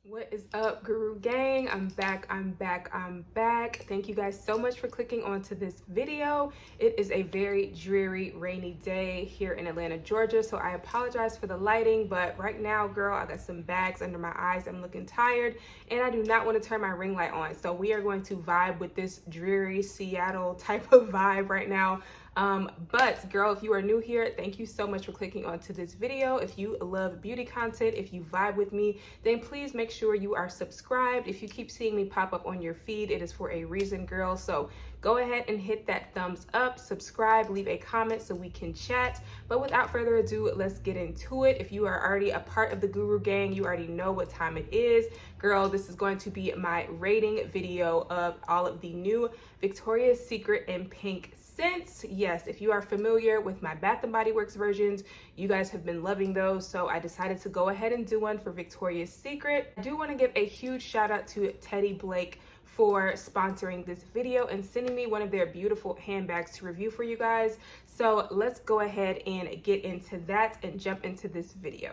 What is up, Guru Gang? I'm back. Thank you guys so much for clicking onto this video. It is a very dreary, rainy day here in Atlanta, Georgia, so I apologize for the lighting, but right now, girl, I got some bags under my eyes. I'm looking tired, and I do not want to turn my ring light on, so we are going to vibe with this dreary Seattle type of vibe right now. But girl, if you are new here, thank you so much for clicking onto this video. If you love beauty content, if you vibe with me, then please make sure you are subscribed. If you keep seeing me pop up on your feed, it is for a reason, girl. So go ahead and hit that thumbs up, subscribe, leave a comment so we can chat. But without further ado, let's get into it. If you are already a part of the Guru Gang, you already know what time it is. Girl, this is going to be my rating video of all of the new Victoria's Secret and Pink scents. Yes, if you are familiar with my Bath & Body Works versions, you guys have been loving those, so I decided to go ahead and do one for Victoria's Secret. I do want to give a huge shout out to Teddy Blake for sponsoring this video and sending me one of their beautiful handbags to review for you guys. So let's go ahead and get into that and jump into this video.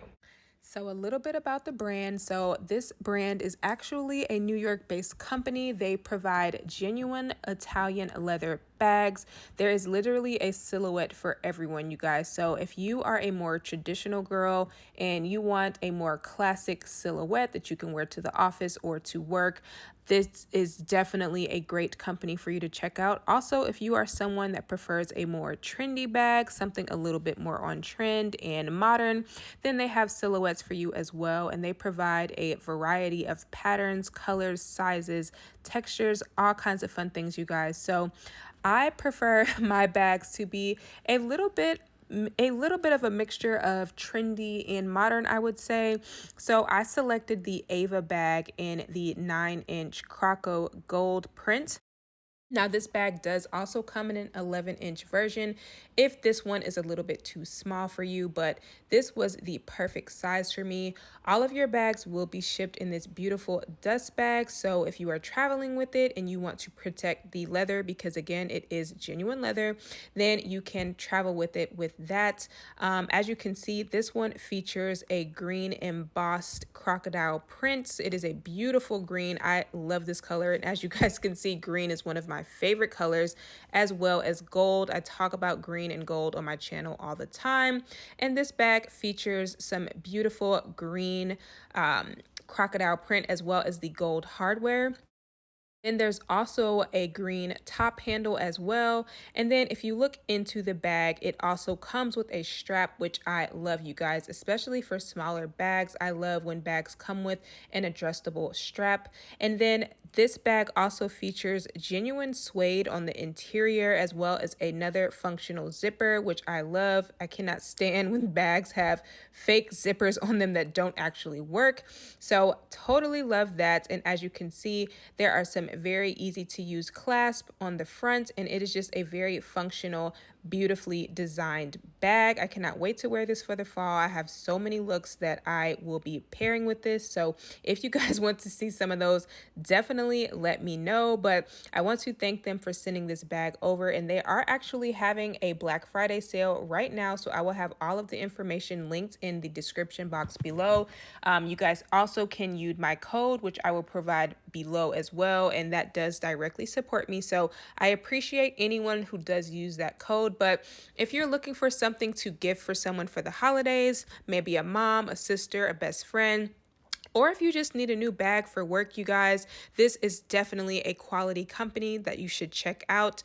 So a little bit about the brand. So this brand is actually a New York-based company. They provide genuine Italian leather bags. There is literally a silhouette for everyone, you guys. So if you are a more traditional girl and you want a more classic silhouette that you can wear to the office or to work, this is definitely a great company for you to check out. Also, if you are someone that prefers a more trendy bag, something a little bit more on trend and modern, then they have silhouettes for you as well. And they provide a variety of patterns, colors, sizes, textures, all kinds of fun things, you guys. So I prefer my bags to be a little bit of a mixture of trendy and modern, I would say. So I selected the Ava bag in the 9-inch Croco gold print. Now, this bag does also come in an 11-inch version if this one is a little bit too small for you, but this was the perfect size for me. All of your bags will be shipped in this beautiful dust bag. So if you are traveling with it and you want to protect the leather, because again, it is genuine leather, then you can travel with it with that. As you can see, this one features a green embossed crocodile print. It is a beautiful green. I love this color. And as you guys can see, green is one of my favorite colors, as well as gold. I talk about green and gold on my channel all the time. And this bag features some beautiful green crocodile print, as well as the gold hardware. Then there's also a green top handle as well. And then if you look into the bag, it also comes with a strap, which I love, you guys, especially for smaller bags. I love when bags come with an adjustable strap. And then this bag also features genuine suede on the interior, as well as another functional zipper, which I love. I cannot stand when bags have fake zippers on them that don't actually work. So totally love that. And as you can see, there are some very easy to use clasp on the front, and it is just a very functional, beautifully designed bag. I cannot wait to wear this for the fall. I have so many looks that I will be pairing with this. So if you guys want to see some of those, definitely let me know. But I want to thank them for sending this bag over, and they are actually having a Black Friday sale right now. So I will have all of the information linked in the description box below. You guys also can use my code, which I will provide below as well, and that does directly support me. So I appreciate anyone who does use that code. But if you're looking for something to gift for someone for the holidays, maybe a mom, a sister, a best friend, or if you just need a new bag for work, you guys, this is definitely a quality company that you should check out.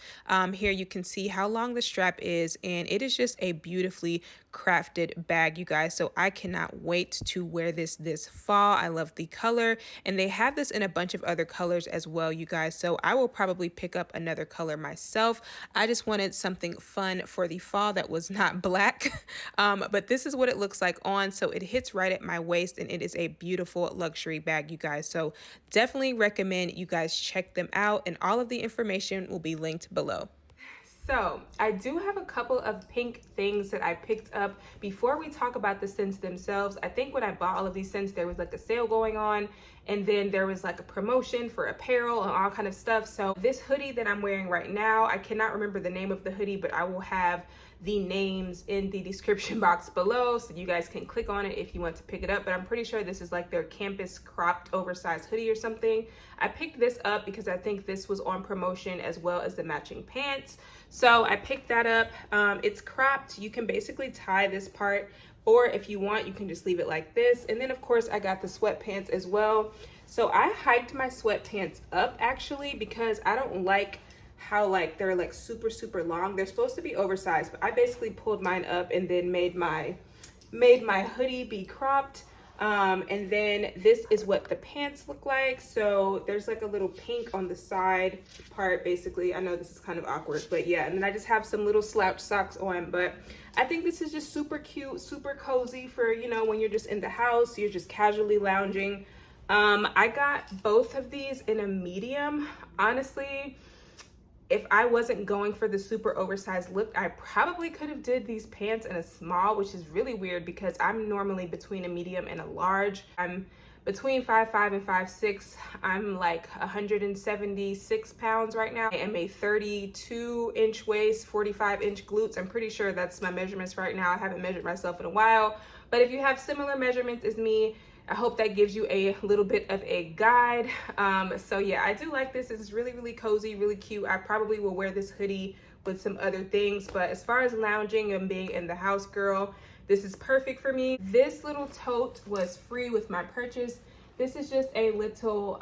Here you can see how long the strap is, and it is just a beautifully crafted bag, you guys. So I cannot wait to wear this fall. I love the color, and they have this in a bunch of other colors as well, you guys. So I will probably pick up another color myself. I just wanted something fun for the fall that was not black. But this is what it looks like on. So it hits right at my waist, and it is a beautiful luxury bag, you guys. So definitely recommend you guys check them out, and all of the information will be linked below. So I do have a couple of pink things that I picked up. Before we talk about the scents themselves, I think when I bought all of these scents, there was like a sale going on, and then there was like a promotion for apparel and all kind of stuff. So this hoodie that I'm wearing right now, I cannot remember the name of the hoodie, but I will have the names in the description box below so you guys can click on it if you want to pick it up. But I'm pretty sure this is like their campus cropped oversized hoodie or something. I picked this up because I think this was on promotion as well as the matching pants. So I picked that up. It's cropped. You can basically tie this part, or if you want, you can just leave it like this. And then of course I got the sweatpants as well. So I hiked my sweatpants up actually because I don't like how like they're like super long. They're supposed to be oversized, but I basically pulled mine up and then made my hoodie be cropped. And then this is what the pants look like. So there's like a little pink on the side part basically. I know this is kind of awkward, but yeah. And then I just have some little slouch socks on, but I think this is just super cute, super cozy for, you know, when you're just in the house, you're just casually lounging. I got both of these in a medium. Honestly, if I wasn't going for the super oversized look, I probably could have did these pants in a small, which is really weird because I'm normally between a medium and a large. I'm between 5'5" and 5'6". I'm like 176 pounds right now. I am a 32-inch waist, 45-inch glutes. I'm pretty sure that's my measurements right now. I haven't measured myself in a while, but if you have similar measurements as me, I hope that gives you a little bit of a guide. So yeah, I do like this. It's really cozy, really cute. I probably will wear this hoodie with some other things, but as far as lounging and being in the house, girl, this is perfect for me. This little tote was free with my purchase. This is just a little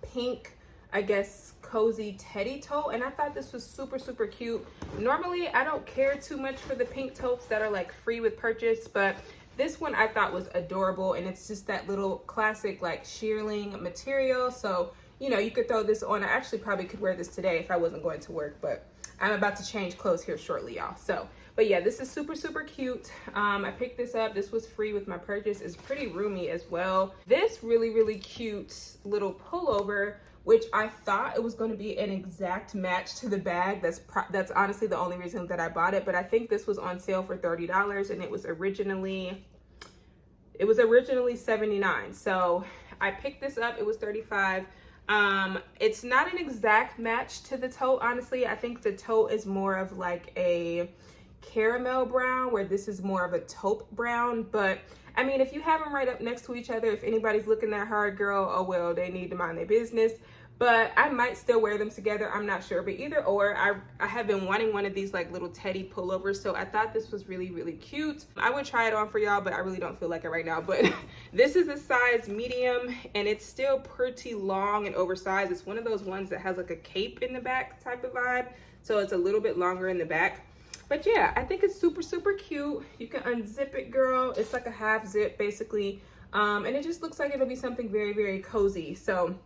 pink, I guess, cozy teddy tote, and I thought this was super cute. Normally, I don't care too much for the pink totes that are like free with purchase, but this one I thought was adorable, and it's just that little classic like shearling material. So, you know, you could throw this on. I actually probably could wear this today if I wasn't going to work, but I'm about to change clothes here shortly, y'all. So, but yeah, this is super cute. I picked this up. This was free with my purchase. It's pretty roomy as well. This really cute little pullover, which I thought it was going to be an exact match to the bag. That's honestly the only reason that I bought it, but I think this was on sale for $30 and it was originally $79. So I picked this up. It was $35. It's not an exact match to the tote, honestly. I think the tote is more of like a caramel brown, where this is more of a taupe brown. But I mean, if you have them right up next to each other, if anybody's looking that hard, girl, oh well, they need to mind their business. But I might still wear them together. I'm not sure, but either or, I have been wanting one of these like little teddy pullovers, so I thought this was really cute. I would try it on for y'all, but I really don't feel like it right now. But this is a size medium, and it's still pretty long and oversized. It's one of those ones that has like a cape in the back type of vibe, so it's a little bit longer in the back. But yeah, I think it's super cute. You can unzip it, girl. It's like a half zip basically, and it just looks like it'll be something very cozy. So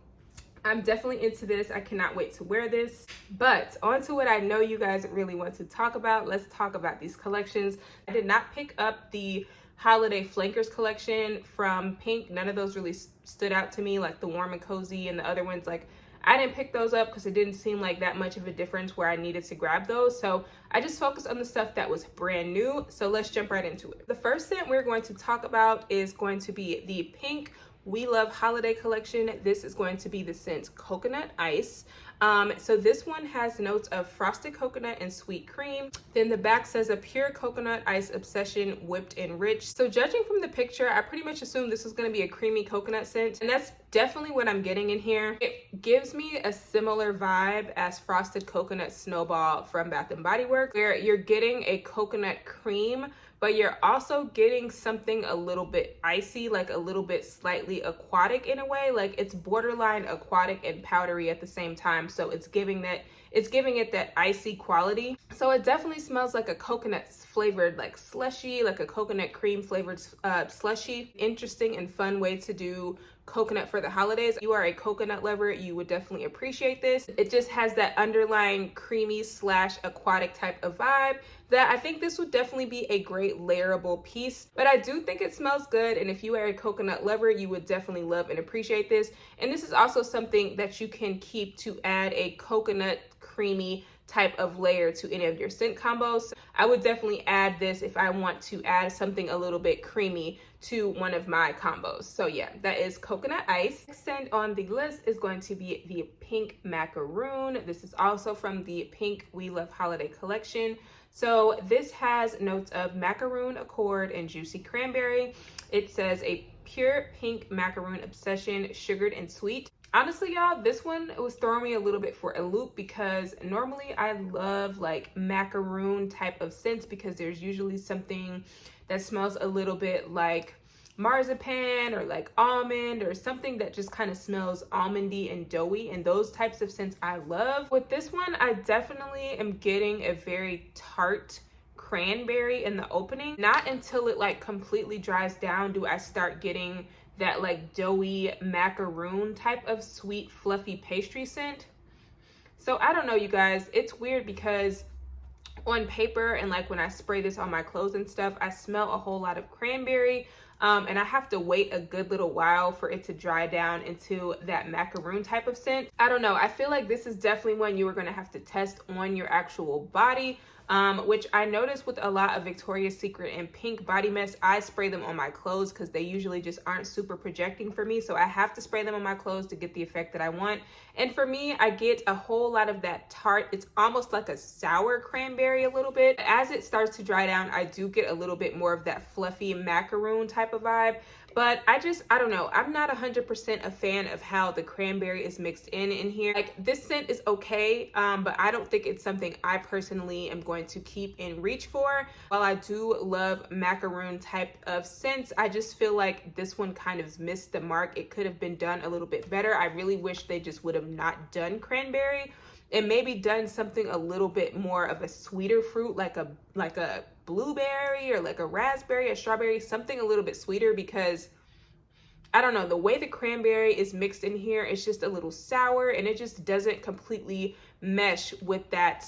I'm definitely into this. I cannot wait to wear this. But on to what I know you guys really want to talk about. Let's talk about these collections. I did not pick up the holiday flankers collection from Pink. None of those really stood out to me, like the warm and cozy and the other ones. Like, I didn't pick those up because it didn't seem like that much of a difference where I needed to grab those. So I just focused on the stuff that was brand new. So let's jump right into it. The first scent we're going to talk about is going to be the Pink We Love Holiday collection. This is going to be the scent Coconut Ice. So this one has notes of frosted coconut and sweet cream. Then the back says a pure coconut ice obsession, whipped and rich. So judging from the picture, I pretty much assumed this was going to be a creamy coconut scent, and that's definitely what I'm getting in here. It gives me a similar vibe as Frosted Coconut Snowball from Bath and Body Works, where you're getting a coconut cream, but you're also getting something a little bit icy, like a little bit slightly aquatic in a way. Like it's borderline aquatic and powdery at the same time. So it's giving it that icy quality. So it definitely smells like a coconut flavored like slushy, like a coconut cream flavored slushy. Interesting and fun way to do coconut for the holidays. If you are a coconut lover, you would definitely appreciate this. It just has that underlying creamy slash aquatic type of vibe that I think this would definitely be a great layerable piece. But I do think it smells good, and if you are a coconut lover, you would definitely love and appreciate this. And this is also something that you can keep to add a coconut creamy type of layer to any of your scent combos. I would definitely add this if I want to add something a little bit creamy to one of my combos. So yeah, that is Coconut Ice. Next scent on the list is going to be the Pink Macaroon. This is also from the Pink We Love Holiday collection. So this has notes of macaroon, accord, and juicy cranberry. It says a pure pink macaroon obsession, sugared and sweet. Honestly, y'all, this one was throwing me a little bit for a loop because normally I love like macaroon type of scents because there's usually something that smells a little bit like marzipan or like almond or something that just kind of smells almondy and doughy, and those types of scents I love. With this one, I definitely am getting a very tart cranberry in the opening. Not until it like completely dries down do I start getting that like doughy macaroon type of sweet fluffy pastry scent. So I don't know, you guys, it's weird because on paper and like when I spray this on my clothes and stuff, I smell a whole lot of cranberry, and I have to wait a good little while for it to dry down into that macaroon type of scent. I don't know, I feel like this is definitely one you are going to have to test on your actual body, which I noticed with a lot of Victoria's Secret and Pink body mist. I spray them on my clothes because they usually just aren't super projecting for me, so I have to spray them on my clothes to get the effect that I want. And for me, I get a whole lot of that tart, it's almost like a sour cranberry a little bit. As it starts to dry down, I do get a little bit more of that fluffy macaroon type of vibe. But I don't know, I'm not 100% a fan of how the cranberry is mixed in here. Like, this scent is okay, but I don't think it's something I personally am going to keep in reach for. While I do love macaroon type of scents, I just feel like this one kind of missed the mark. It could have been done a little bit better. I really wish they just would have not done cranberry and maybe done something a little bit more of a sweeter fruit, like a blueberry or like a raspberry, a strawberry, something a little bit sweeter, because I don't know, the way the cranberry is mixed in here, it's just a little sour and it just doesn't completely mesh with that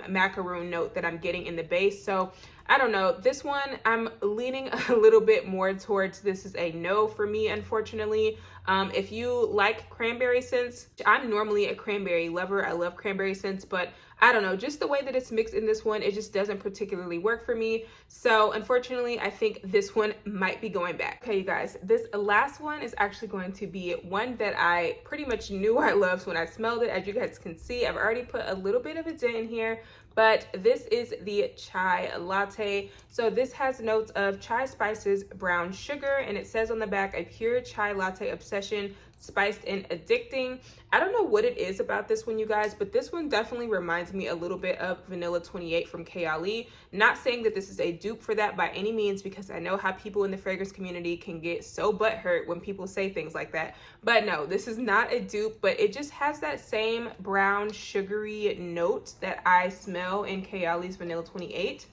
macaroon note that I'm getting in the base. So I don't know, this one I'm leaning a little bit more towards this is a no for me, unfortunately. If you like cranberry scents, I'm normally a cranberry lover. I love cranberry scents, but I don't know, just the way that it's mixed in this one, it just doesn't particularly work for me. So unfortunately, I think this one might be going back. Okay, you guys, this last one is actually going to be one that I pretty much knew I loved when I smelled it. As you guys can see, I've already put a little bit of a dent in here, but this is the chai latte. So this has notes of chai spices, brown sugar, and it says on the back, a pure chai latte obsession, spiced and addicting. I don't know what it is about this one, you guys, but this one definitely reminds me a little bit of Vanilla 28 from Kayali. Not saying that this is a dupe for that by any means, because I know how people in the fragrance community can get so butthurt when people say things like that. But no, this is not a dupe, but it just has that same brown sugary note that I smell in Kayali's Vanilla 28.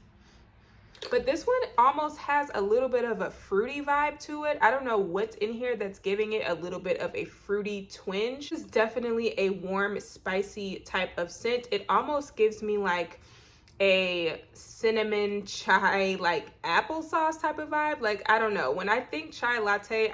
But this one almost has a little bit of a fruity vibe to it. I don't know what's in here that's giving it a little bit of a fruity twinge. It's definitely a warm, spicy type of scent. It almost gives me like a cinnamon chai, like applesauce type of vibe. Like, I don't know. When I think chai latte,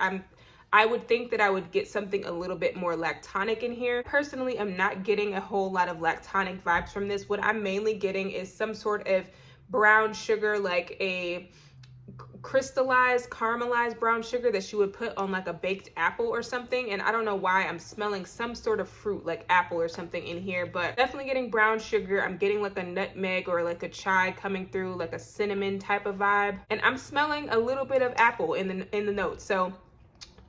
I would think that I would get something a little bit more lactonic in here. Personally, I'm not getting a whole lot of lactonic vibes from this. What I'm mainly getting is some sort of brown sugar, like a crystallized, caramelized brown sugar that you would put on like a baked apple or something. And I don't know why I'm smelling some sort of fruit like apple or something in here, but definitely getting brown sugar. I'm getting like a nutmeg or like a chai coming through, like a cinnamon type of vibe. And I'm smelling a little bit of apple in the notes. So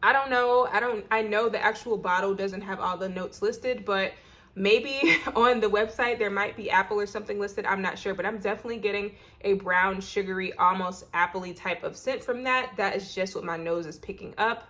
I don't know. I know the actual bottle doesn't have all the notes listed, but maybe on the website there might be apple or something listed. I'm not sure, but I'm definitely getting a brown, sugary, almost appley type of scent from that. That is just what my nose is picking up.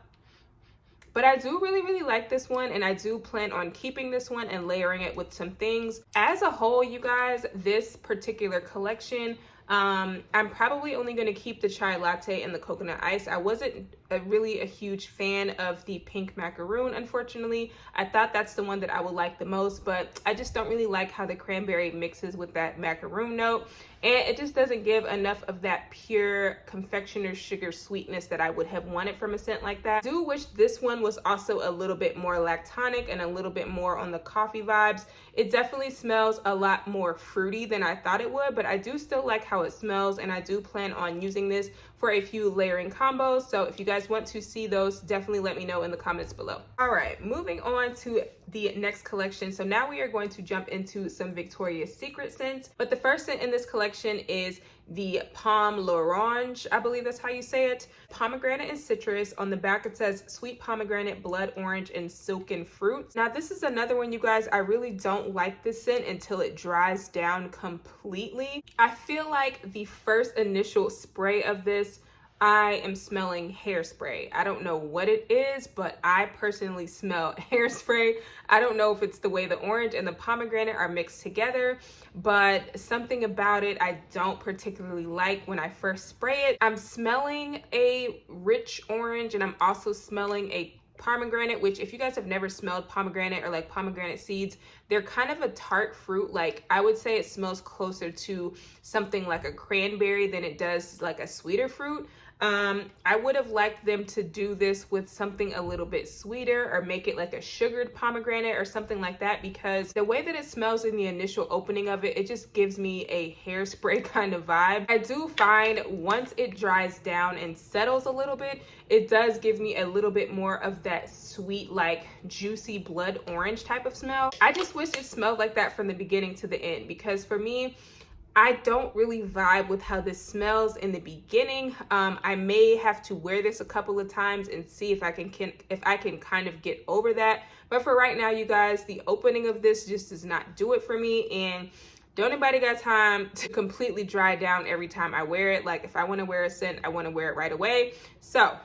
But I do really like this one, and I do plan on keeping this one and layering it with some things. As a whole, you guys, this particular collection, I'm probably only going to keep the chai latte and the coconut ice. I wasn't really a huge fan of the pink macaroon, unfortunately. I thought that's the one that I would like the most, but I just don't really like how the cranberry mixes with that macaroon note, and it just doesn't give enough of that pure confectioner's sugar sweetness that I would have wanted from a scent like that. I do wish this one was also a little bit more lactonic and a little bit more on the coffee vibes. It definitely smells a lot more fruity than I thought it would, but I do still like how it smells, and I do plan on using this for a few layering combos. So if you guys want to see those, definitely let me know in the comments below. All right, moving on to the next collection. So now we are going to jump into some Victoria's Secret scents, but the first scent in this collection is the Pom L'Orange, I believe that's how you say it. Pomegranate and citrus. On the back it says sweet pomegranate, blood orange, and silken fruits. Now this is another one, you guys, I really don't like this scent until it dries down completely. I feel like the first initial spray of this, I am smelling hairspray. I don't know what it is, but I personally smell hairspray. I don't know if it's the way the orange and the pomegranate are mixed together, but something about it I don't particularly like when I first spray it. I'm smelling a rich orange, and I'm also smelling a pomegranate, which if you guys have never smelled pomegranate or like pomegranate seeds, they're kind of a tart fruit. Like I would say it smells closer to something like a cranberry than it does like a sweeter fruit. I would have liked them to do this with something a little bit sweeter, or make it like a sugared pomegranate or something like that, because the way that it smells in the initial opening of it, it just gives me a hairspray kind of vibe. I do find once it dries down and settles a little bit, it does give me a little bit more of that sweet, like juicy blood orange type of smell. I just wish it smelled like that from the beginning to the end, because for me, I don't really vibe with how this smells in the beginning. I may have to wear this a couple of times and see if I can kind of get over that. But for right now, you guys, the opening of this just does not do it for me. And don't anybody got time to completely dry down every time I wear it. Like if I want to wear a scent, I want to wear it right away. So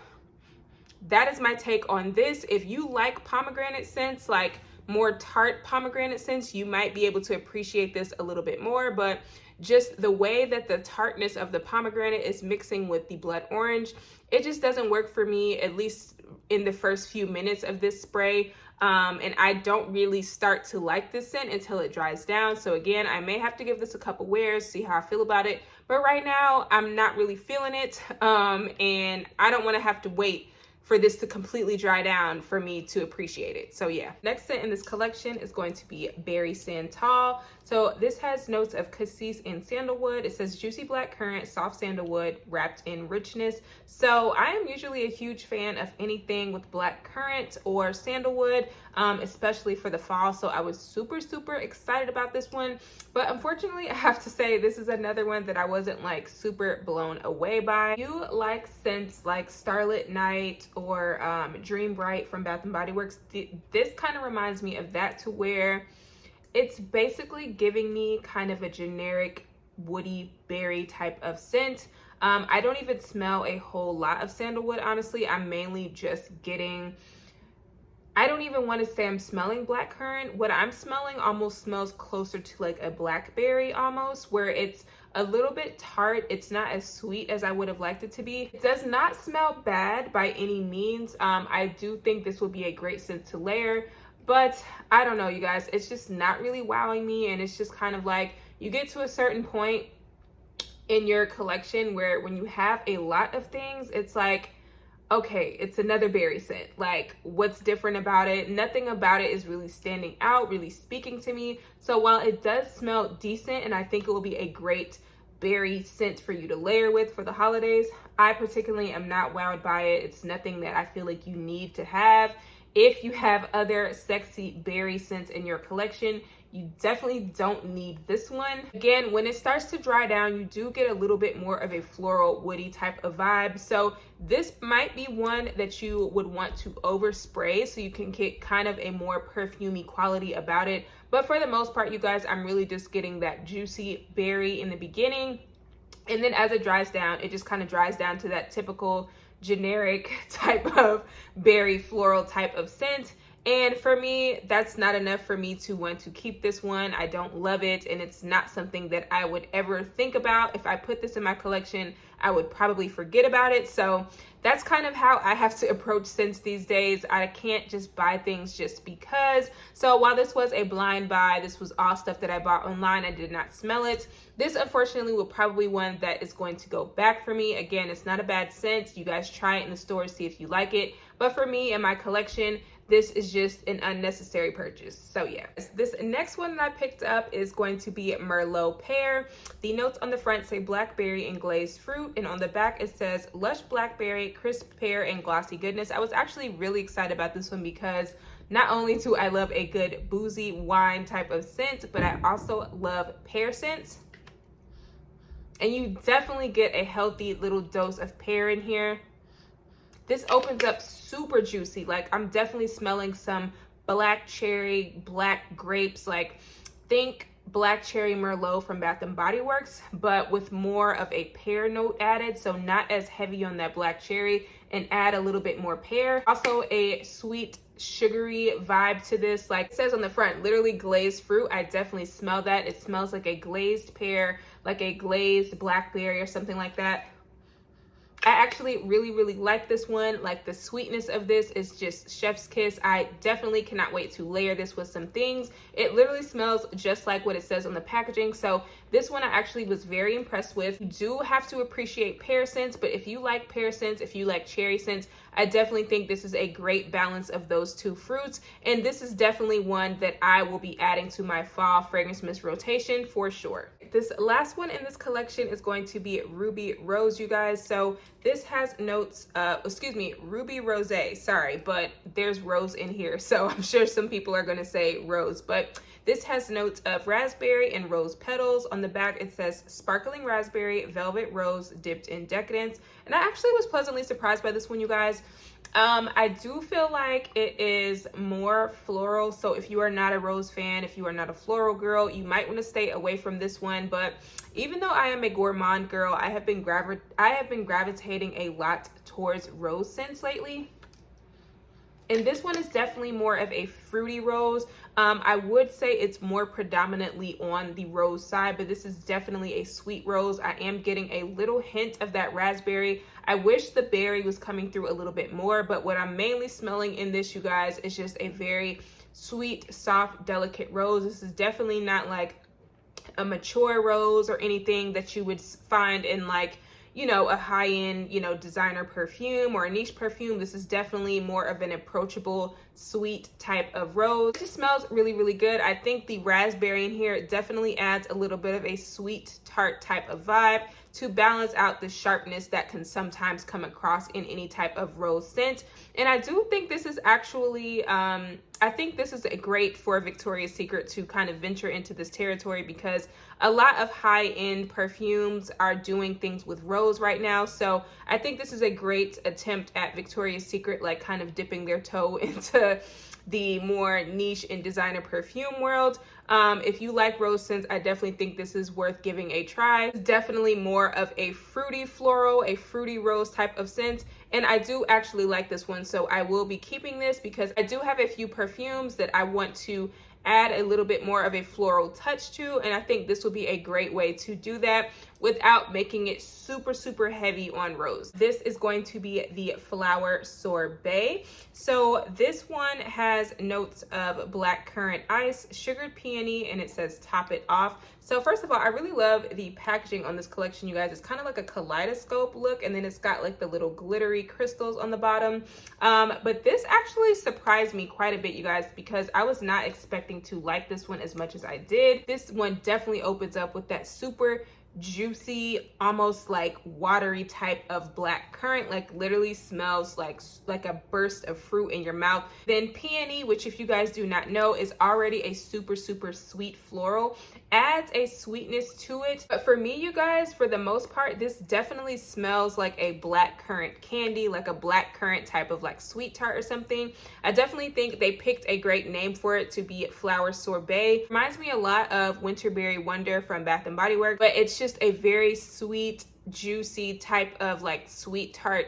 that is my take on this. If you like pomegranate scents, like more tart pomegranate scents, you might be able to appreciate this a little bit more. But just the way that the tartness of the pomegranate is mixing with the blood orange, it just doesn't work for me, at least in the first few minutes of this spray. And I don't really start to like this scent until it dries down. So again, I may have to give this a couple wears, see how I feel about it. But right now, I'm not really feeling it. And I don't want to have to wait for this to completely dry down for me to appreciate it. So yeah, next scent in this collection is going to be Berry Santal. So this has notes of cassis and sandalwood. It says juicy black currant, soft sandalwood, wrapped in richness. So I am usually a huge fan of anything with black currant or sandalwood, especially for the fall. So I was super excited about this one. But unfortunately, I have to say this is another one that I wasn't like super blown away by. If you like scents like Starlit Night or Dream Bright from Bath & Body Works, this kind of reminds me of that, to where it's basically giving me kind of a generic woody berry type of scent. I don't even smell a whole lot of sandalwood, honestly. I'm mainly just getting, I don't even want to say I'm smelling blackcurrant. What I'm smelling almost smells closer to like a blackberry almost, where it's a little bit tart. It's not as sweet as I would have liked it to be. It does not smell bad by any means. I do think this would be a great scent to layer, but I don't know, you guys, it's just not really wowing me. And it's just kind of like, you get to a certain point in your collection where when you have a lot of things, it's like, okay, it's another berry scent. Like, what's different about it? Nothing about it is really standing out, really speaking to me. So while it does smell decent, and I think it will be a great berry scent for you to layer with for the holidays, I particularly am not wowed by it. It's nothing that I feel like you need to have. If you have other sexy berry scents in your collection, you definitely don't need this one. Again, when it starts to dry down, you do get a little bit more of a floral, woody type of vibe. So this might be one that you would want to overspray so you can get kind of a more perfumey quality about it. But for the most part, you guys, I'm really just getting that juicy berry in the beginning. And then as it dries down, it just kind of dries down to that typical generic type of berry floral type of scent. And for me, that's not enough for me to want to keep this one. I don't love it, and it's not something that I would ever think about. If I put this in my collection, I would probably forget about it. So that's kind of how I have to approach scents these days. I can't just buy things just because. So while this was a blind buy, this was all stuff that I bought online. I did not smell it. This unfortunately will probably one that is going to go back for me. Again, it's not a bad scent. You guys try it in the store, see if you like it. But for me and my collection, this is just an unnecessary purchase. So yeah, this next one that I picked up is going to be Merlot Pear. The notes on the front say blackberry and glazed fruit, and on the back it says lush blackberry, crisp pear, and glossy goodness. I was actually really excited about this one because not only do I love a good boozy wine type of scent, but I also love pear scents. And you definitely get a healthy little dose of pear in here. This opens up super juicy. Like, I'm definitely smelling some black cherry, black grapes. Like, think black cherry Merlot from Bath and Body Works, but with more of a pear note added. So not as heavy on that black cherry, and add a little bit more pear. Also a sweet, sugary vibe to this. Like it says on the front, literally glazed fruit. I definitely smell that. It smells like a glazed pear, like a glazed blackberry or something like that. I actually really like this one. Like, the sweetness of this is just chef's kiss. I definitely cannot wait to layer this with some things. It literally smells just like what it says on the packaging. So this one I actually was very impressed with. You do have to appreciate pear scents, but if you like pear scents, if you like cherry scents, I definitely think this is a great balance of those two fruits. And this is definitely one that I will be adding to my fall fragrance mist rotation for sure. This last one in this collection is going to be Ruby Rose, you guys. So this has notes, Ruby Rosé, sorry, but there's rose in here. So I'm sure some people are gonna say rose, but this has notes of raspberry and rose petals. On the back, it says sparkling raspberry, velvet rose dipped in decadence. And I actually was pleasantly surprised by this one, you guys. I do feel like it is more floral. So if you are not a rose fan, if you are not a floral girl, you might want to stay away from this one. But even though I am a gourmand girl, I have been gravitating a lot towards rose scents lately. And this one is definitely more of a fruity rose. I would say it's more predominantly on the rose side, but this is definitely a sweet rose. I am getting a little hint of that raspberry. I wish the berry was coming through a little bit more, but what I'm mainly smelling in this, you guys, is just a very sweet, soft, delicate rose. This is definitely not like a mature rose or anything that you would find in, like, you know, a high-end, you know, designer perfume or a niche perfume. This is definitely more of an approachable, sweet type of rose. It just smells really good. I think the raspberry in here definitely adds a little bit of a sweet, tart type of vibe to balance out the sharpness that can sometimes come across in any type of rose scent. And I do think this is actually, I think this is a great for Victoria's Secret to kind of venture into this territory, because a lot of high-end perfumes are doing things with rose right now. So I think this is a great attempt at Victoria's Secret, like kind of dipping their toe into the more niche and designer perfume world. If you like rose scents, I definitely think this is worth giving a try. It's definitely more of a fruity floral, a fruity rose type of scent. And I do actually like this one. So I will be keeping this because I do have a few perfumes that I want to add a little bit more of a floral touch to, and I think this will be a great way to do that without making it super heavy on rose. This is going to be the Flower Sorbet. So this one has notes of blackcurrant ice, sugared peony, and it says top it off. So first of all, I really love the packaging on this collection, you guys. It's kind of like a kaleidoscope look, and then it's got like the little glittery crystals on the bottom. But this actually surprised me quite a bit, you guys, because I was not expecting to like this one as much as I did. This one definitely opens up with that super juicy, almost like watery type of black currant, like literally smells like a burst of fruit in your mouth. Then peony, which if you guys do not know is already a super sweet floral, adds a sweetness to it. But for me, you guys, for the most part, this definitely smells like a black currant candy, like a black currant type of like sweet tart or something. I definitely think they picked a great name for it to be Flower Sorbet. Reminds me a lot of Winterberry Wonder from Bath and Body Works, but it's just a very sweet, juicy type of like sweet tart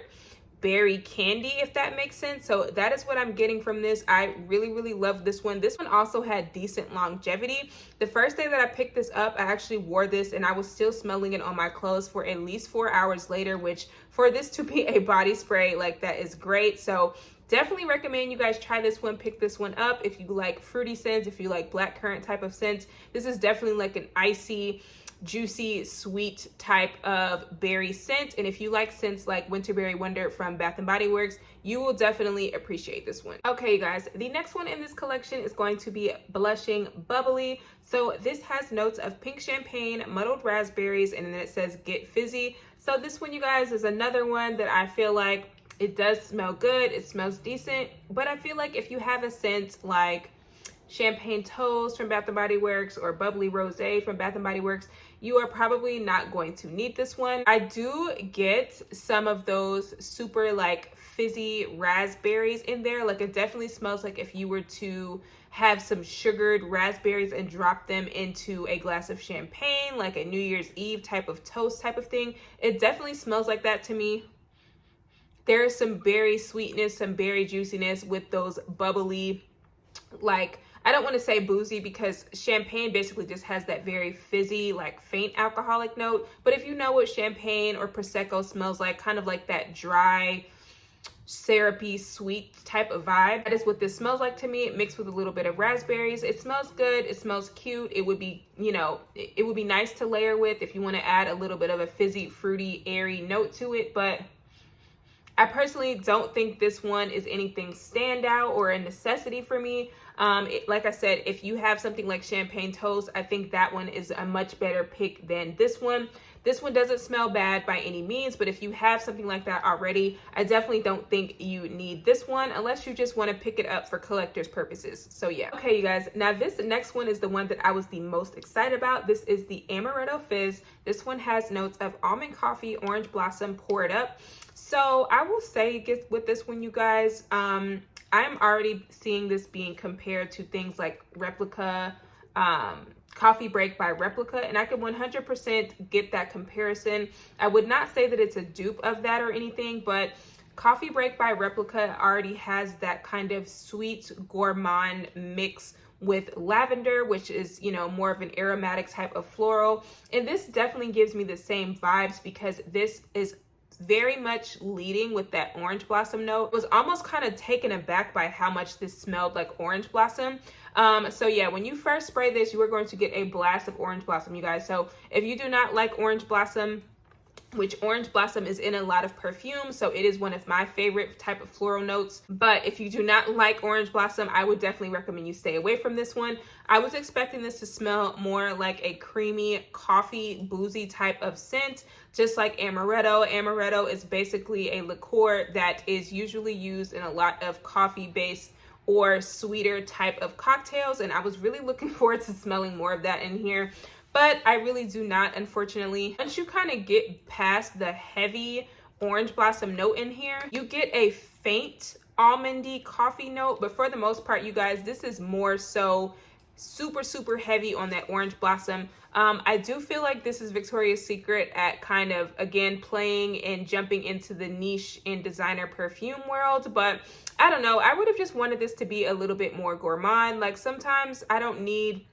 berry candy, if that makes sense. So that is what I'm getting from this. I really love this one. This one also had decent longevity. The first day that I picked this up, I actually wore this and I was still smelling it on my clothes for at least 4 hours later, which for this to be a body spray, like, that is great. So definitely recommend you guys try this one, pick this one up if you like fruity scents, if you like blackcurrant type of scents. This is definitely like an icy, juicy, sweet type of berry scent. And if you like scents like Winterberry Wonder from Bath & Body Works, you will definitely appreciate this one. Okay, you guys, the next one in this collection is going to be Blushing Bubbly. So this has notes of pink champagne, muddled raspberries, and then it says Get Fizzy. So this one, you guys, is another one that I feel like it does smell good. It smells decent, but I feel like if you have a scent like Champagne Toast from Bath & Body Works or Bubbly Rosé from Bath & Body Works, you are probably not going to need this one. I do get some of those super like fizzy raspberries in there. Like, it definitely smells like if you were to have some sugared raspberries and drop them into a glass of champagne, like a New Year's Eve type of toast type of thing. It definitely smells like that to me. There is some berry sweetness, some berry juiciness with those bubbly, like, I don't want to say boozy because champagne basically just has that very fizzy, like faint alcoholic note. But if you know what champagne or Prosecco smells like, kind of like that dry, syrupy, sweet type of vibe, that is what this smells like to me. It mixed with a little bit of raspberries. It smells good. It smells cute. It would be, you know, it would be nice to layer with if you want to add a little bit of a fizzy, fruity, airy note to it. But I personally don't think this one is anything standout or a necessity for me. Like I said, if you have something like Champagne Toast, I think that one is a much better pick than this one. This one doesn't smell bad by any means, but if you have something like that already, I definitely don't think you need this one unless you just want to pick it up for collector's purposes. So yeah. Okay, you guys, now this next one is the one that I was the most excited about. This is the Amaretto Fizz. This one has notes of almond coffee, orange blossom, pour it up. So I will say with this one, you guys, I'm already seeing this being compared to things like Replica, Coffee Break by Replica, and I can 100% get that comparison. I would not say that it's a dupe of that or anything, but Coffee Break by Replica already has that kind of sweet gourmand mix with lavender, which is, you know, more of an aromatic type of floral. And this definitely gives me the same vibes because this is very much leading with that orange blossom note. I was almost kind of taken aback by how much this smelled like orange blossom. So yeah, when you first spray this, you are going to get a blast of orange blossom, you guys. So if you do not like orange blossom, which orange blossom is in a lot of perfumes, so it is one of my favorite type of floral notes. But if you do not like orange blossom, I would definitely recommend you stay away from this one. I was expecting this to smell more like a creamy coffee boozy type of scent, just like Amaretto. Amaretto is basically a liqueur that is usually used in a lot of coffee based or sweeter type of cocktails, and I was really looking forward to smelling more of that in here. But I really do not, unfortunately. Once you kind of get past the heavy orange blossom note in here, you get a faint almondy coffee note. But for the most part, you guys, this is more so super heavy on that orange blossom. I do feel like this is Victoria's Secret at kind of, again, playing and jumping into the niche in designer perfume world. But I don't know. I would have just wanted this to be a little bit more gourmand. Like, sometimes I don't need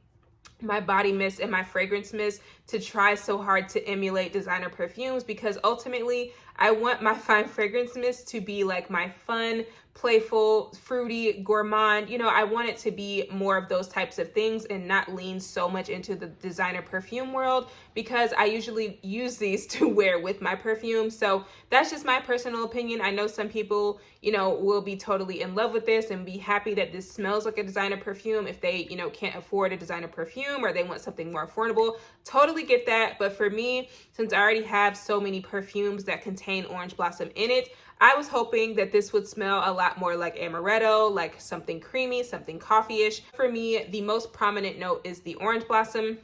my body mist and my fragrance mist to try so hard to emulate designer perfumes, because ultimately I want my fine fragrance mist to be like my fun, playful, fruity, gourmand. You know, I want it to be more of those types of things and not lean so much into the designer perfume world, because I usually use these to wear with my perfume. So that's just my personal opinion. I know some people, you know, will be totally in love with this and be happy that this smells like a designer perfume if they, you know, can't afford a designer perfume or they want something more affordable. Totally get that. But for me, since I already have so many perfumes that contain orange blossom in it, I was hoping that this would smell a lot more like Amaretto, like something creamy, something coffee-ish. For me, the most prominent note is the orange blossom.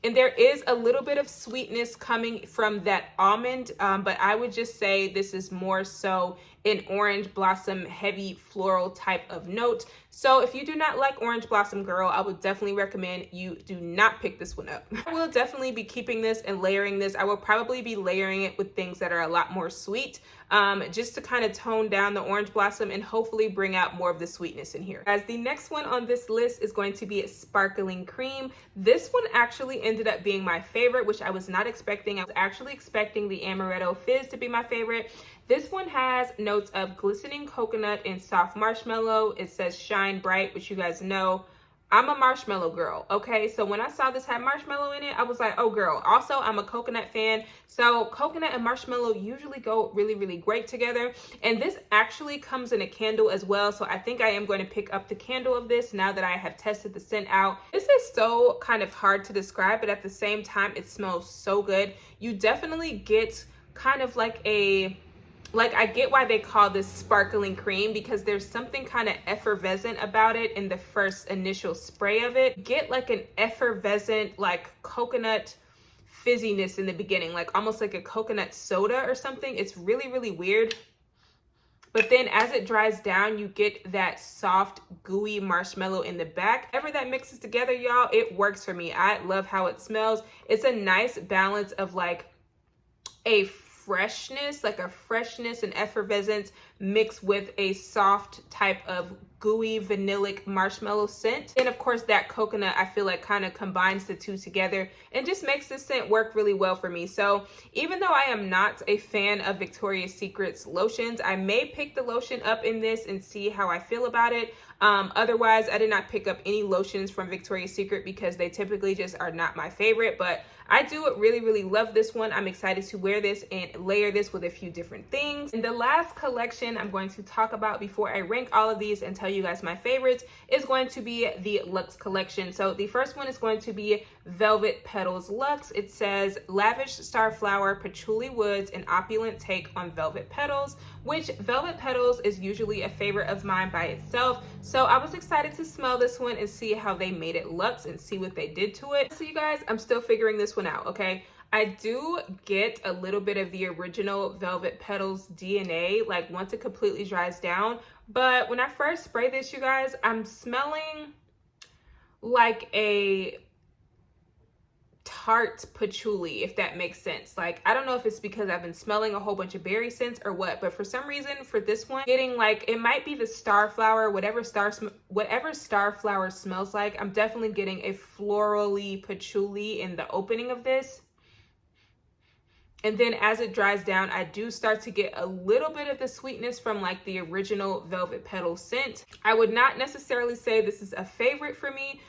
And there is a little bit of sweetness coming from that almond, but I would just say this is more so an orange blossom heavy floral type of note. So if you do not like orange blossom, girl, I would definitely recommend you do not pick this one up. I will definitely be keeping this and layering this. I will probably be layering it with things that are a lot more sweet, just to kind of tone down the orange blossom and hopefully bring out more of the sweetness in here. As the next one on this list is going to be Sparkling Cream. This one actually ended up being my favorite, which I was not expecting. I was actually expecting the Amaretto Fizz to be my favorite. This one has notes of glistening coconut and soft marshmallow. It says shine bright, which you guys know I'm a marshmallow girl, okay? So when I saw this had marshmallow in it, I was like, oh girl. Also, I'm a coconut fan. So coconut and marshmallow usually go really, really great together. And this actually comes in a candle as well. So I think I am going to pick up the candle of this now that I have tested the scent out. This is so kind of hard to describe, but at the same time, it smells so good. You definitely get kind of like I get why they call this sparkling cream, because there's something kind of effervescent about it in the first initial spray of it. Get like an effervescent, like coconut fizziness in the beginning, like almost like a coconut soda or something. It's really, really weird. But then as it dries down, you get that soft, gooey marshmallow in the back. Whenever that mixes together, y'all, it works for me. I love how it smells. It's a nice balance of like a freshness and effervescence mixed with a soft type of gooey vanillic marshmallow scent. And of course that coconut, I feel like kind of combines the two together and just makes this scent work really well for me. So even though I am not a fan of Victoria's Secret's lotions, I may pick the lotion up in this and see how I feel about it. Otherwise, I did not pick up any lotions from Victoria's Secret because they typically just are not my favorite, but I do really, really love this one. I'm excited to wear this and layer this with a few different things. And the last collection I'm going to talk about before I rank all of these and tell you guys my favorites is going to be the Luxe collection. So the first one is going to be Velvet Petals Luxe. It says lavish starflower, patchouli woods, and opulent take on velvet petals, which velvet petals is usually a favorite of mine by itself. So I was excited to smell this one and see how they made it luxe and see what they did to it. So you guys, I'm still figuring this one out, okay? I do get a little bit of the original Velvet Petals DNA, like once it completely dries down. But when I first spray this, you guys, I'm smelling like a tart patchouli, if that makes sense. Like, I don't know if it's because I've been smelling a whole bunch of berry scents or what, but for some reason for this one, getting like, it might be the starflower, whatever starflower smells like. I'm definitely getting a florally patchouli in the opening of this. And then as it dries down, I do start to get a little bit of the sweetness from like the original Velvet Petal scent. I would not necessarily say this is a favorite for me,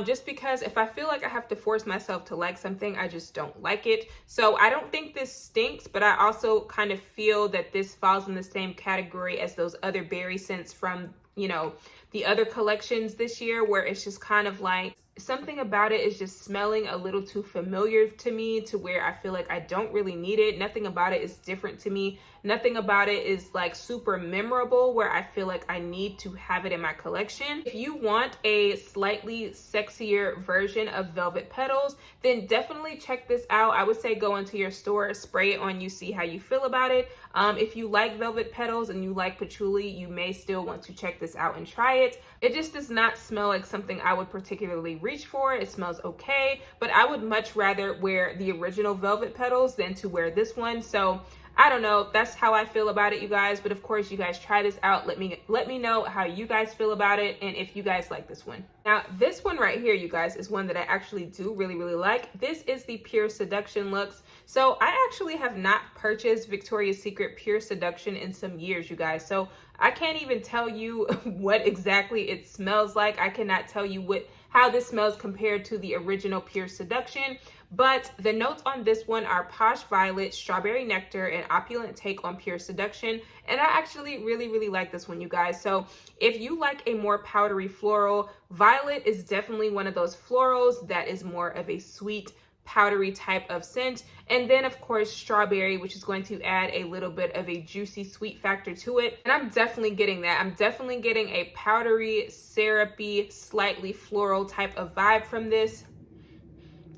just because if I feel like I have to force myself to like something, I just don't like it. So I don't think this stinks, but I also kind of feel that this falls in the same category as those other berry scents from, you know, the other collections this year, where it's just kind of like something about it is just smelling a little too familiar to me, to where I feel like I don't really need it. Nothing about it is different to me. Nothing about it is like super memorable where I feel like I need to have it in my collection. If you want a slightly sexier version of Velvet Petals, then definitely check this out. I would say go into your store, spray it on you, see how you feel about it. If you like Velvet Petals and you like patchouli, you may still want to check this out and try it. It just does not smell like something I would particularly reach for. It smells okay, but I would much rather wear the original Velvet Petals than to wear this one. So I don't know, that's how I feel about it, you guys. But of course, you guys try this out. Let me know how you guys feel about it and if you guys like this one. Now, this one right here, you guys, is one that I actually do really, really like. This is the Pure Seduction Luxe. So I actually have not purchased Victoria's Secret Pure Seduction in some years, you guys. So I can't even tell you what exactly it smells like. I cannot tell you how this smells compared to the original Pure Seduction. But the notes on this one are Posh Violet, Strawberry Nectar, and Opulent Take on Pure Seduction. And I actually really, really like this one, you guys. So if you like a more powdery floral, Violet is definitely one of those florals that is more of a sweet, powdery type of scent. And then of course Strawberry, which is going to add a little bit of a juicy sweet factor to it. And I'm definitely getting that. I'm definitely getting a powdery, syrupy, slightly floral type of vibe from this.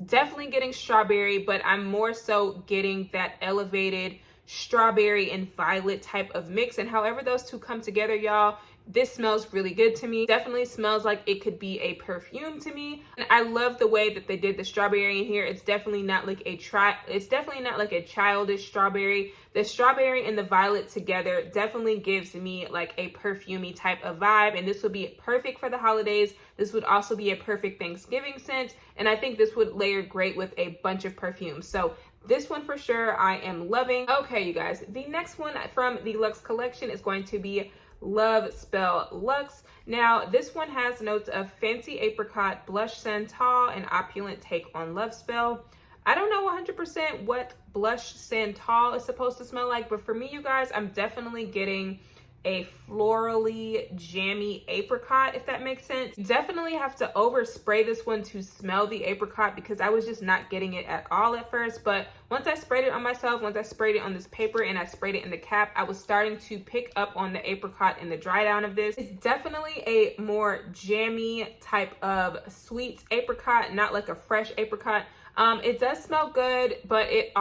Definitely getting strawberry, but I'm more so getting that elevated strawberry and violet type of mix. And however those two come together, y'all, this smells really good to me. Definitely smells like it could be a perfume to me. And I love the way that they did the strawberry in here. It's definitely not like a childish strawberry. The strawberry and the violet together definitely gives me like a perfumey type of vibe. And this would be perfect for the holidays. This would also be a perfect Thanksgiving scent. And I think this would layer great with a bunch of perfumes. So this one for sure I am loving. Okay, you guys, the next one from the Luxe collection is going to be Love Spell Luxe. Now, this one has notes of fancy apricot, blush Santal, and opulent take on Love Spell. I don't know 100% what blush Santal is supposed to smell like, but for me, you guys, I'm definitely getting a florally jammy apricot, if that makes sense. Definitely have to overspray this one to smell the apricot because I was just not getting it at all at first. But once I sprayed it on myself, once I sprayed it on this paper and I sprayed it in the cap, I was starting to pick up on the apricot in the dry down of this. It's definitely a more jammy type of sweet apricot, not like a fresh apricot. It does smell good, but there's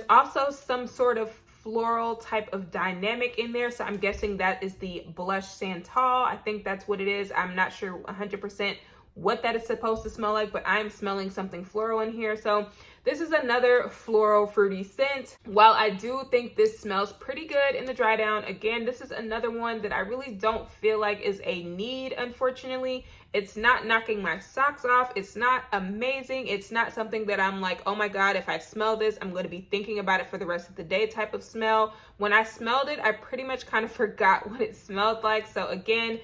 also some sort of floral type of dynamic in there. So I'm guessing that is the blush Santal. I think that's what it is. I'm not sure 100% what that is supposed to smell like, but I'm smelling something floral in here. So this is another floral fruity scent. While I do think this smells pretty good in the dry down, again, this is another one that I really don't feel like is a need, unfortunately. It's not knocking my socks off. It's not amazing. It's not something that I'm like, oh my God, if I smell this, I'm going to be thinking about it for the rest of the day type of smell. When I smelled it, I pretty much kind of forgot what it smelled like. So again,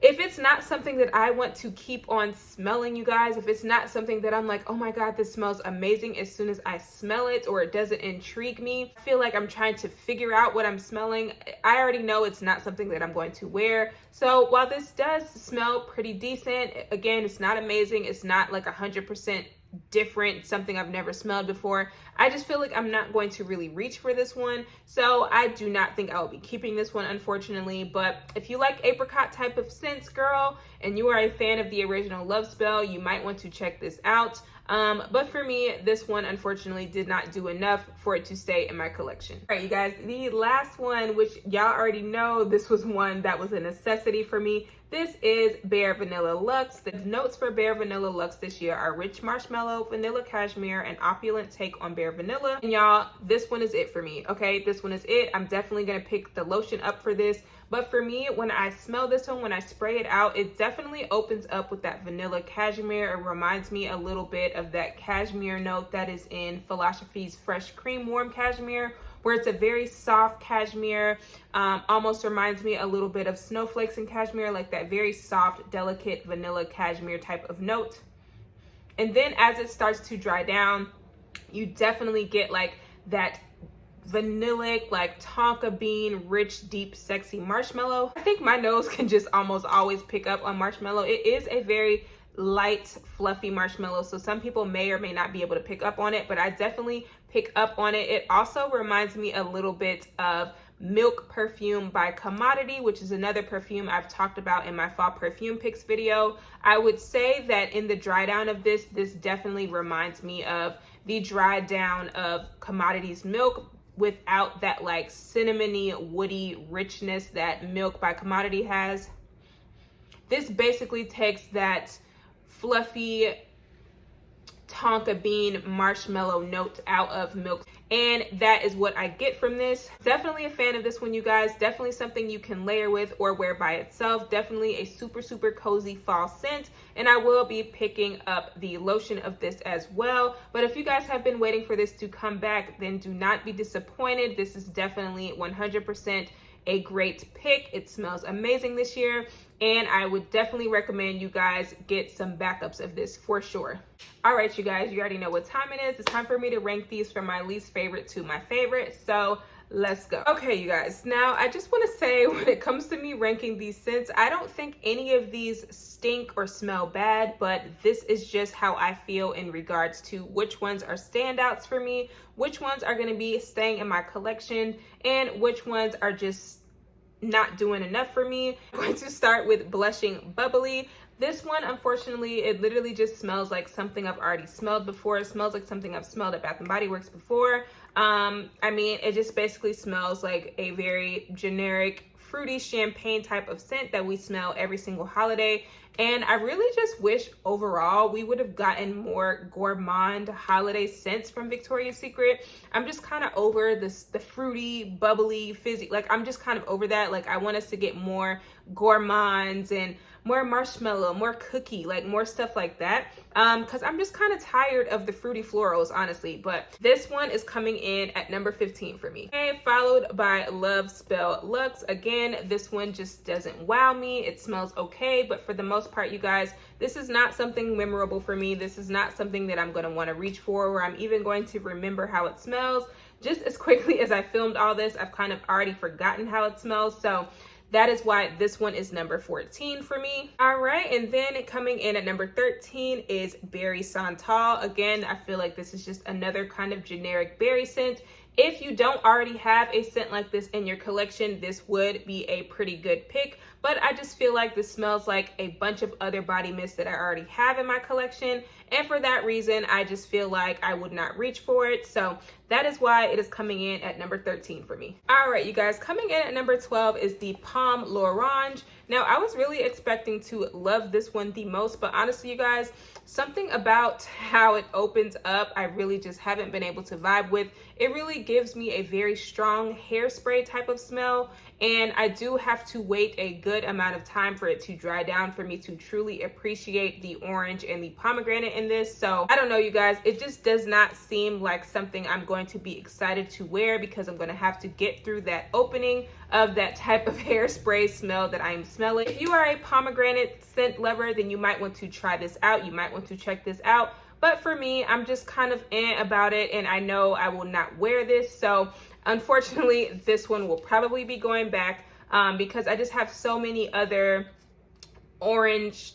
if it's not something that I want to keep on smelling, you guys, if it's not something that I'm like, oh my God, this smells amazing as soon as I smell it, or it doesn't intrigue me, I feel like I'm trying to figure out what I'm smelling, I already know it's not something that I'm going to wear. So while this does smell pretty decent, again, it's not amazing. It's not like 100% different, something I've never smelled before. I just feel like I'm not going to really reach for this one. So I do not think I will be keeping this one, unfortunately. But if you like apricot type of scents, girl, and you are a fan of the original Love Spell, you might want to check this out. But for me, this one unfortunately did not do enough for it to stay in my collection. All right, you guys, the last one, which y'all already know, this was one that was a necessity for me. This is Bare Vanilla Luxe. The notes for Bare Vanilla Luxe this year are rich marshmallow, vanilla cashmere, and opulent take on bare vanilla. And y'all, this one is it for me, okay? This one is it. I'm definitely gonna pick the lotion up for this. But for me, when I smell this one, when I spray it out, it definitely opens up with that vanilla cashmere. It reminds me a little bit of that cashmere note that is in Philosophy's Fresh Cream Warm Cashmere, where it's a very soft cashmere, almost reminds me a little bit of snowflakes and cashmere, like that very soft, delicate vanilla cashmere type of note. And then as it starts to dry down, you definitely get like that vanillic, like tonka bean, rich, deep, sexy marshmallow. I think my nose can just almost always pick up on marshmallow. It is a very light, fluffy marshmallow, so some people may or may not be able to pick up on it, but I definitely pick up on it. It also reminds me a little bit of Milk perfume by Commodity, which is another perfume I've talked about in my fall perfume picks video. I would say that in the dry down of this definitely reminds me of the dry down of Commodity's Milk, without that like cinnamony, woody richness that Milk by Commodity has. This basically takes that fluffy tonka bean marshmallow note out of Milk, and that is what I get from this. Definitely a fan of this one, you guys. Definitely something you can layer with or wear by itself. Definitely a super cozy fall scent, and I will be picking up the lotion of this as well. But if you guys have been waiting for this to come back, then do not be disappointed. This is definitely 100% a great pick. It smells amazing this year, and I would definitely recommend you guys get some backups of this for sure. All right, you guys, you already know what time it is. It's time for me to rank these from my least favorite to my favorite, so let's go. Okay, you guys, now I just want to say, when it comes to me ranking these scents, I don't think any of these stink or smell bad, but this is just how I feel in regards to which ones are standouts for me, which ones are going to be staying in my collection, and which ones are just not doing enough for me. I'm going to start with Blushing Bubbly. This one, unfortunately, it literally just smells like something I've already smelled before. It smells like something I've smelled at Bath & Body Works before. I mean, it just basically smells like a very generic fruity champagne type of scent that we smell every single holiday. And I really just wish overall we would have gotten more gourmand holiday scents from Victoria's Secret. I'm just kind of over the fruity, bubbly, fizzy. Like, I'm just kind of over that. Like, I want us to get more gourmands and more marshmallow, more cookie, like more stuff like that. Because I'm just kind of tired of the fruity florals, honestly. But this one is coming in at number 15 for me. Okay, followed by Love Spell Luxe. Again, this one just doesn't wow me. It smells okay, but for the most part, you guys, this is not something memorable for me. This is not something that I'm going to want to reach for, or I'm even going to remember how it smells. Just as quickly as I filmed all this, I've kind of already forgotten how it smells. So that is why this one is number 14 for me. All right, and then coming in at number 13 is Berry Santal. Again, I feel like this is just another kind of generic berry scent. If you don't already have a scent like this in your collection, this would be a pretty good pick. But I just feel like this smells like a bunch of other body mists that I already have in my collection. And for that reason, I just feel like I would not reach for it. So that is why it is coming in at number 13 for me. All right, you guys, coming in at number 12 is the Pom L'Orange. Now, I was really expecting to love this one the most, but honestly, you guys, something about how it opens up, I really just haven't been able to vibe with. It really gives me a very strong hairspray type of smell, and I do have to wait a good amount of time for it to dry down for me to truly appreciate the orange and the pomegranate in this. So I don't know, you guys, it just does not seem like something I'm going to be excited to wear, because I'm going to have to get through that opening of that type of hairspray smell that I'm smelling. If you are a pomegranate scent lover, then you might want to try this out. You might want to check this out. But for me, I'm just kind of about it, and I know I will not wear this. So unfortunately, this one will probably be going back because I just have so many other orange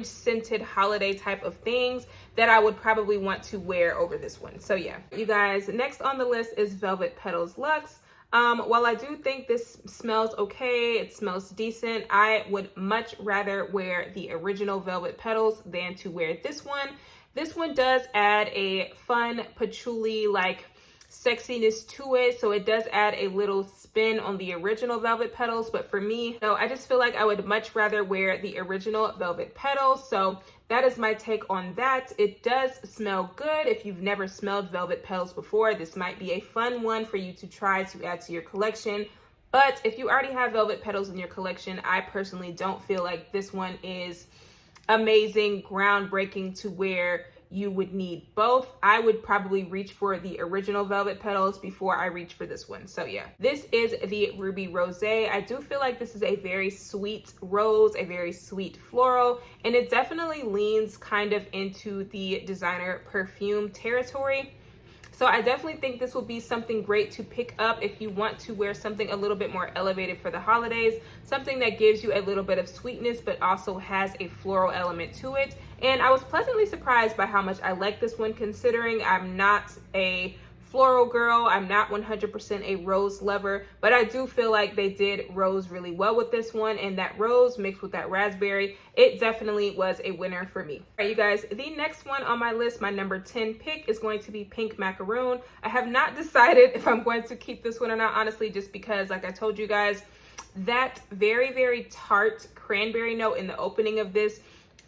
scented holiday type of things that I would probably want to wear over this one. So yeah, you guys, next on the list is Velvet Petals Luxe. While I do think this smells okay, it smells decent, I would much rather wear the original Velvet Petals than to wear this one. This one does add a fun patchouli like sexiness to it, so it does add a little spin on the original Velvet Petals. But for me, no, I just feel like I would much rather wear the original Velvet Petals. So that is my take on that. It does smell good. If you've never smelled Velvet Petals before, this might be a fun one for you to try to add to your collection. But if you already have Velvet Petals in your collection, I personally don't feel like this one is amazing, groundbreaking to where you would need both. I would probably reach for the original Velvet Petals before I reach for this one. So yeah, this is the Ruby Rosé. I do feel like this is a very sweet rose, a very sweet floral, and it definitely leans kind of into the designer perfume territory. So I definitely think this will be something great to pick up if you want to wear something a little bit more elevated for the holidays, something that gives you a little bit of sweetness but also has a floral element to it. And I was pleasantly surprised by how much I like this one, considering I'm not a floral girl. I'm not 100% a rose lover, but I do feel like they did rose really well with this one, and that rose mixed with that raspberry, it definitely was a winner for me. All right, you guys, the next one on my list, my number 10 pick, is going to be Pink Macaroon. I have not decided if I'm going to keep this one or not, honestly, just because, like I told you guys, that very, very tart cranberry note in the opening of this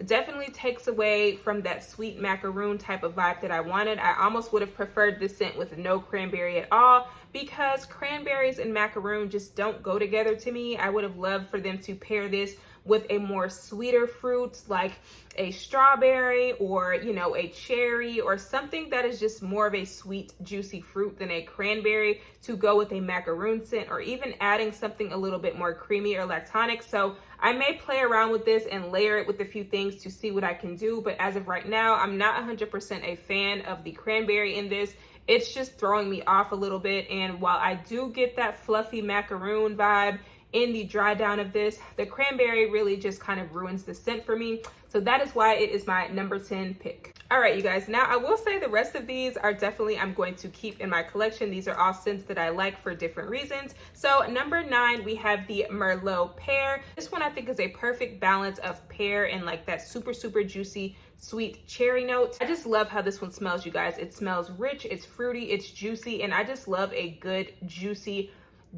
definitely takes away from that sweet macaroon type of vibe that I wanted. I almost would have preferred this scent with no cranberry at all, because cranberries and macaroon just don't go together to me. I would have loved for them to pair this with a more sweeter fruit like a strawberry or, you know, a cherry or something that is just more of a sweet, juicy fruit than a cranberry to go with a macaroon scent, or even adding something a little bit more creamy or lactonic. So I may play around with this and layer it with a few things to see what I can do. But as of right now, I'm not 100% a fan of the cranberry in this. It's just throwing me off a little bit. And while I do get that fluffy macaroon vibe in the dry down of this, the cranberry really just kind of ruins the scent for me. So that is why it is my number 10 pick. All right, you guys, now I will say the rest of these are definitely I'm going to keep in my collection. These are all scents that I like for different reasons. So number 9, we have the Merlot Pear. This one I think is a perfect balance of pear and like that super, super juicy sweet cherry note. I just love how this one smells, you guys. It smells rich, it's fruity, it's juicy, and I just love a good juicy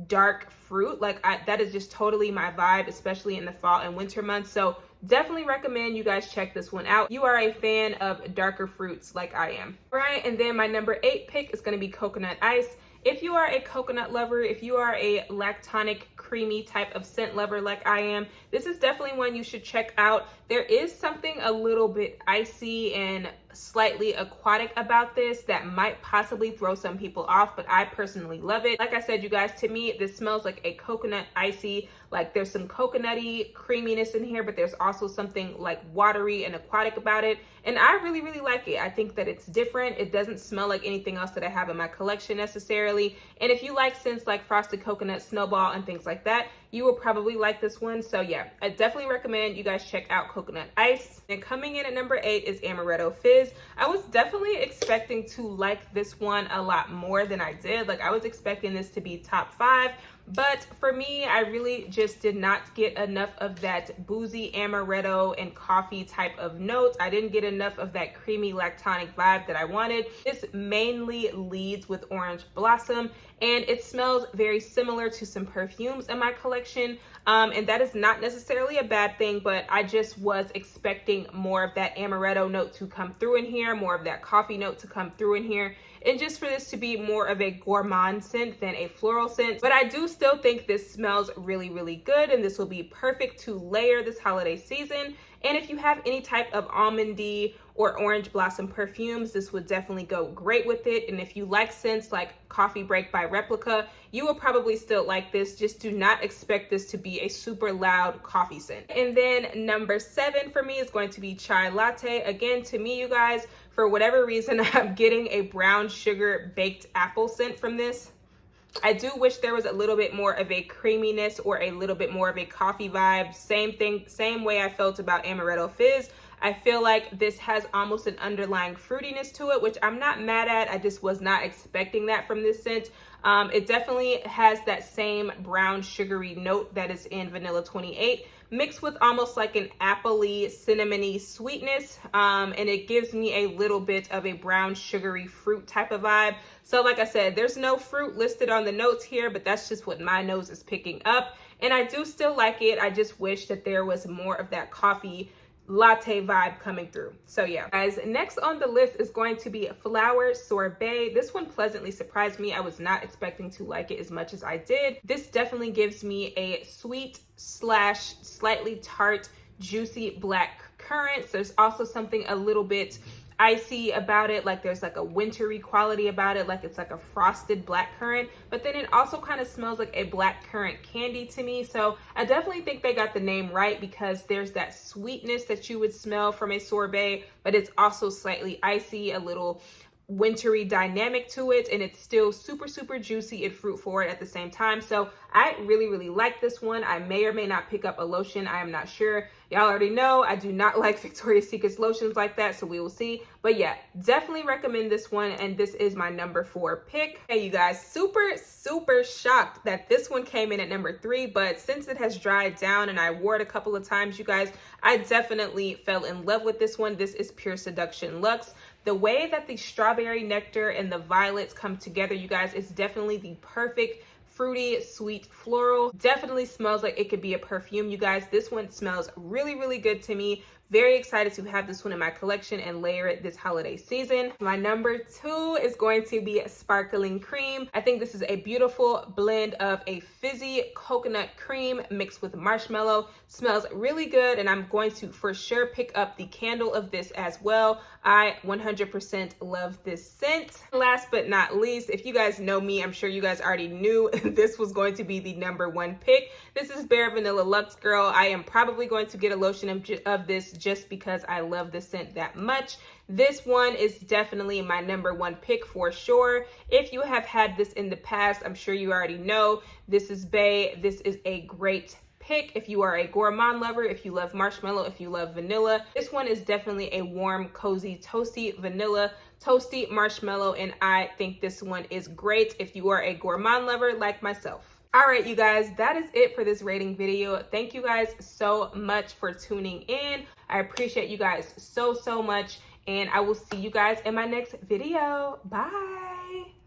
dark fruit. Like that is just totally my vibe, especially in the fall and winter months. So definitely recommend you guys check this one out. You are a fan of darker fruits like I am. All right, and then my number 8 pick is going to be Coconut Ice. if you are a coconut lover, if you are a lactonic creamy type of scent lover like I am, this is definitely one you should check out. There is something a little bit icy and slightly aquatic about this that might possibly throw some people off, but I personally love it. Like I said, you guys, to me, this smells like a coconut icy. Like there's some coconutty creaminess in here, but there's also something like watery and aquatic about it. And I really, really like it. I think that it's different. It doesn't smell like anything else that I have in my collection necessarily. And if you like scents like frosted coconut, snowball, and things like that, you will probably like this one. So yeah, I definitely recommend you guys check out Coconut Ice. And coming in at number 8 is Amaretto Fizz. I was definitely expecting to like this one a lot more than I did. Like I was expecting this to be top 5. But for me, I really just did not get enough of that boozy amaretto and coffee type of notes. I didn't get enough of that creamy lactonic vibe that I wanted. This mainly leads with orange blossom, and it smells very similar to some perfumes in my collection. And that is not necessarily a bad thing, but I just was expecting more of that amaretto note to come through in here, more of that coffee note to come through in here, and just for this to be more of a gourmand scent than a floral scent. But I do still think this smells really, really good, and this will be perfect to layer this holiday season. And if you have any type of almondy or orange blossom perfumes, this would definitely go great with it. And if you like scents like Coffee Break by Replica, you will probably still like this. Just do not expect this to be a super loud coffee scent. And then number 7 for me is going to be Chai Latte. Again, to me, you guys, for whatever reason, I'm getting a brown sugar baked apple scent from this. I do wish there was a little bit more of a creaminess or a little bit more of a coffee vibe. Same thing, same way I felt about Amaretto Fizz. I feel like this has almost an underlying fruitiness to it, which I'm not mad at. I just was not expecting that from this scent. It definitely has that same brown sugary note that is in Vanilla 28, mixed with almost like an appley, cinnamony sweetness. And it gives me a little bit of a brown sugary fruit type of vibe. So like I said, there's no fruit listed on the notes here, but that's just what my nose is picking up. And I do still like it. I just wish that there was more of that coffee latte vibe coming through. So yeah, guys, next on the list is going to be Flower Sorbet. This one pleasantly surprised me. I was not expecting to like it as much as I did. This definitely gives me a sweet / slightly tart, juicy black currants. There's also something a little bit icy about it, like there's like a wintry quality about it, like it's like a frosted black currant, but then it also kind of smells like a black currant candy to me. So I definitely think they got the name right, because there's that sweetness that you would smell from a sorbet, but it's also slightly icy, a little wintry dynamic to it, and it's still super, super juicy and fruit forward at the same time. So I really, really like this one. I may or may not pick up a lotion. I am not sure. Y'all already know I do not like Victoria's Secret's lotions like that, so we will see. But yeah, definitely recommend this one, and this is my number 4 pick. Hey, you guys, super, super shocked that this one came in at number 3, but since it has dried down and I wore it a couple of times, you guys, I definitely fell in love with this one. This is Pure Seduction Luxe. The way that the strawberry nectar and the violets come together, you guys, is definitely the perfect fruity, sweet, floral. Definitely smells like it could be a perfume, you guys. This one smells really, really good to me. Very excited to have this one in my collection and layer it this holiday season. My number 2 is going to be Sparkling Cream. I think this is a beautiful blend of a fizzy coconut cream mixed with marshmallow. Smells really good, and I'm going to for sure pick up the candle of this as well. I 100% love this scent. Last but not least, if you guys know me, I'm sure you guys already knew this was going to be the number 1 pick. This is Bare Vanilla Luxe Girl. I am probably going to get a lotion of this just because I love the scent that much. This one is definitely my number 1 pick for sure. If you have had this in the past, I'm sure you already know this is Bae. This is a great pick if you are a gourmand lover, if you love marshmallow, if you love vanilla. This one is definitely a warm, cozy, toasty vanilla, toasty marshmallow, and I think this one is great if you are a gourmand lover like myself. All right, you guys, that is it for this rating video. Thank you guys so much for tuning in. I appreciate you guys so, so much, and I will see you guys in my next video. Bye.